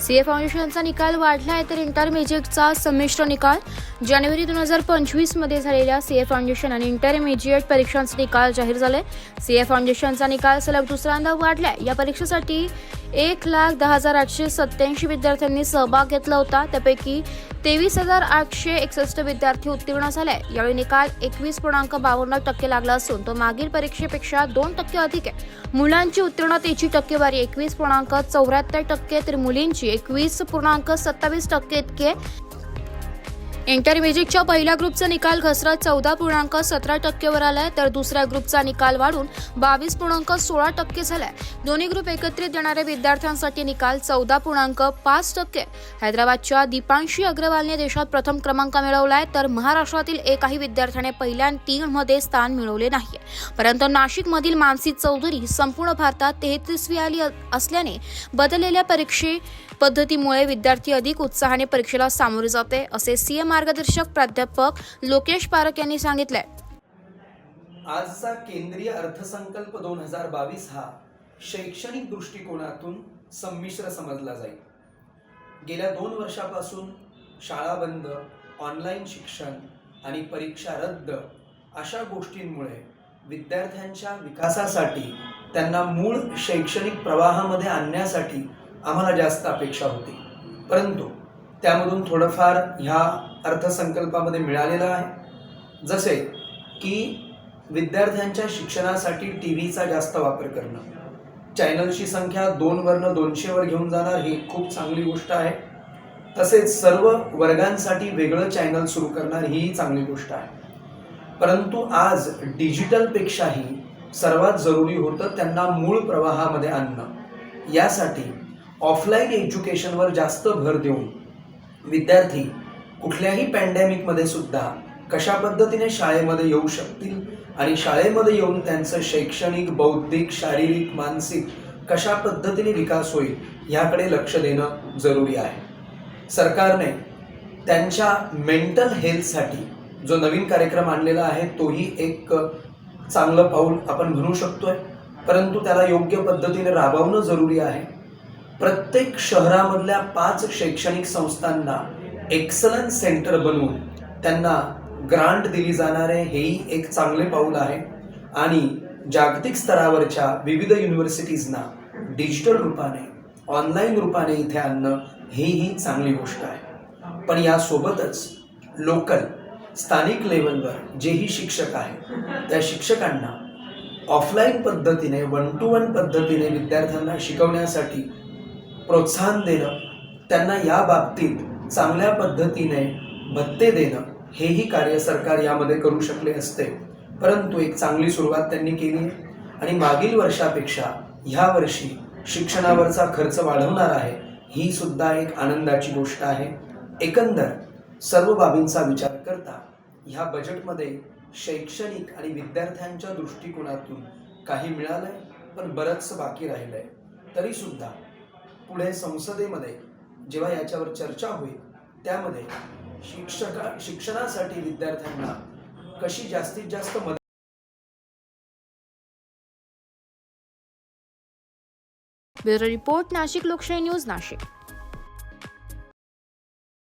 CA फाउंडेशनचा निकाल वाढला आहे तर इंटरमिजिएटचा संमिश्र निकाल जानेवारी 2025 मध्ये झालेल्या सीए फाउंडेशन आणि इंटरमिजिएट परीक्षांचे निकाल जाहीर झाले। सीए फाउंडेशनचा निकाल सलग दुसऱ्यांदा वाढलाय। या परीक्षेसाठी 1,10,887 विद्यार्थ्यांनी सहभाग घेतला होता। त्यापैकी 23,861 विद्यार्थी उत्तीर्ण झाले। यावेळी निकाल 21.52% लागला असून तो मागील परीक्षेपेक्षा 2% अधिक आहे। मुलांची उत्तीर्णतेची टक्केवारी 21.74% तर मुलींची 21.27% इतकी आहे। इंटरमिजिएटच्या पहिल्या ग्रुपचा निकाल घसरत 14.17% वर आलाय तर दुसऱ्या ग्रुपचा निकाल वाढून 22.16% झालाय। दोन्ही ग्रुप एकत्रित देणाऱ्या विद्यार्थ्यांसाठी निकाल 14.5%। हैदराबादच्या दीपांशी अग्रवालने देशात प्रथम क्रमांक मिळवलाय तर महाराष्ट्रातील एकही विद्यार्थ्याने पहिल्या 3 मध्ये स्थान मिळवले नाही। परंतु नाशिकमधील मानसी चौधरी संपूर्ण भारतात 33वी आली असल्याने बदललेल्या परीक्षे पद्धतीमुळे विद्यार्थी अधिक उत्साहाने परीक्षेला सामोरे जाते असे सीए मार्गदर्शक प्राध्यापक लोकेश पारख यांनी सांगितले। आजचा केंद्रीय अर्थसंकल्प 2022 हा शैक्षणिक दृष्टिकोनातून संमिश्र समजला जाईल। गेल्या 2 वर्षापासून शाळा बंद, ऑनलाईन शिक्षण आणि परीक्षा रद्द अशा गोष्टींमुळे विद्यार्थ्यांच्या विकासासाठी त्यांना मूळ शैक्षणिक प्रवाहामध्ये आणण्यासाठी आम्हाला जास्त अपेक्षा होती, परंतु त्यामधून थोडंफार ह्या अर्थसंकल्पामध्ये मिळालेलं आहे। जसे की विद्यार्थ्यांच्या शिक्षणासाठी टीव्हीचा जास्त वापर करणं, चॅनलची संख्या 2 वरनं 200 वर घेऊन जाणार ही खूप चांगली गोष्ट आहे। तसेच सर्व वर्गांसाठी वेगळं चॅनल सुरू करणार ही चांगली गोष्ट आहे। परंतु आज डिजिटलपेक्षाही सर्वात जरुरी होतं त्यांना मूळ प्रवाहामध्ये आणणं। यासाठी ऑफलाईन एज्युकेशनवर जास्त भर देऊन विद्यार्थी कुठल्याही पॅन्डेमिकमध्ये सुद्धा कशा पद्धतीने शाळेमध्ये येऊ शकतील आणि शाळेमध्ये येऊन त्यांचं शैक्षणिक, बौद्धिक, शारीरिक, मानसिक कशा पद्धतीने विकास होईल याकडे लक्ष देणं जरुरी आहे। सरकारने त्यांच्या मेंटल हेल्थसाठी जो नवीन कार्यक्रम आणलेला आहे तोही एक चांगलं पाऊल आपण म्हणू शकतोय, परंतु त्याला योग्य पद्धतीने राबवणं जरुरी आहे। प्रत्येक शहरामधल्या 5 शैक्षणिक संस्थांना एक्सलन्स सेंटर बनवून त्यांना ग्रांट दिली जाणार आहे, हेही एक चांगले पाऊल आहे। आणि जागतिक स्तरावरच्या विविध युनिव्हर्सिटीजना डिजिटल रूपाने, ऑनलाईन रूपाने इथे आणणं हेही चांगली गोष्ट आहे। पण यासोबतच लोकल, स्थानिक लेवलवर जेही शिक्षक आहेत त्या शिक्षकांना ऑफलाईन पद्धतीने 1 to 1 पद्धतीने विद्यार्थ्यांना शिकवण्यासाठी प्रोत्साहन देणं, त्यांना या बाबतीत चांगल्या पद्धतीने भत्ते देणं हेही कार्य सरकार यामध्ये करू शकले असते, परंतु एक चांगली सुरुवात त्यांनी केली आहे। आणि मागील वर्षापेक्षा ह्या वर्षी शिक्षणावरचा खर्च वाढवणार आहे ही सुद्धा एक आनंदाची गोष्ट आहे। एकंदर सर्व बाबींचा विचार करता ह्या बजेटमध्ये शैक्षणिक आणि विद्यार्थ्यांच्या दृष्टिकोनातून काही मिळालंय, पण बरंच बाकी राहिलंय। तरी सुद्धा पुढे संसदेमध्ये जेव्हा याच्यावर चर्चा होईल त्यामध्ये शिक्षणासाठी विद्यार्थ्यांना कशी जास्तीत जास्त मदत। ब्युरो रिपोर्ट, नाशिक लोकशाही न्यूज, नाशिक।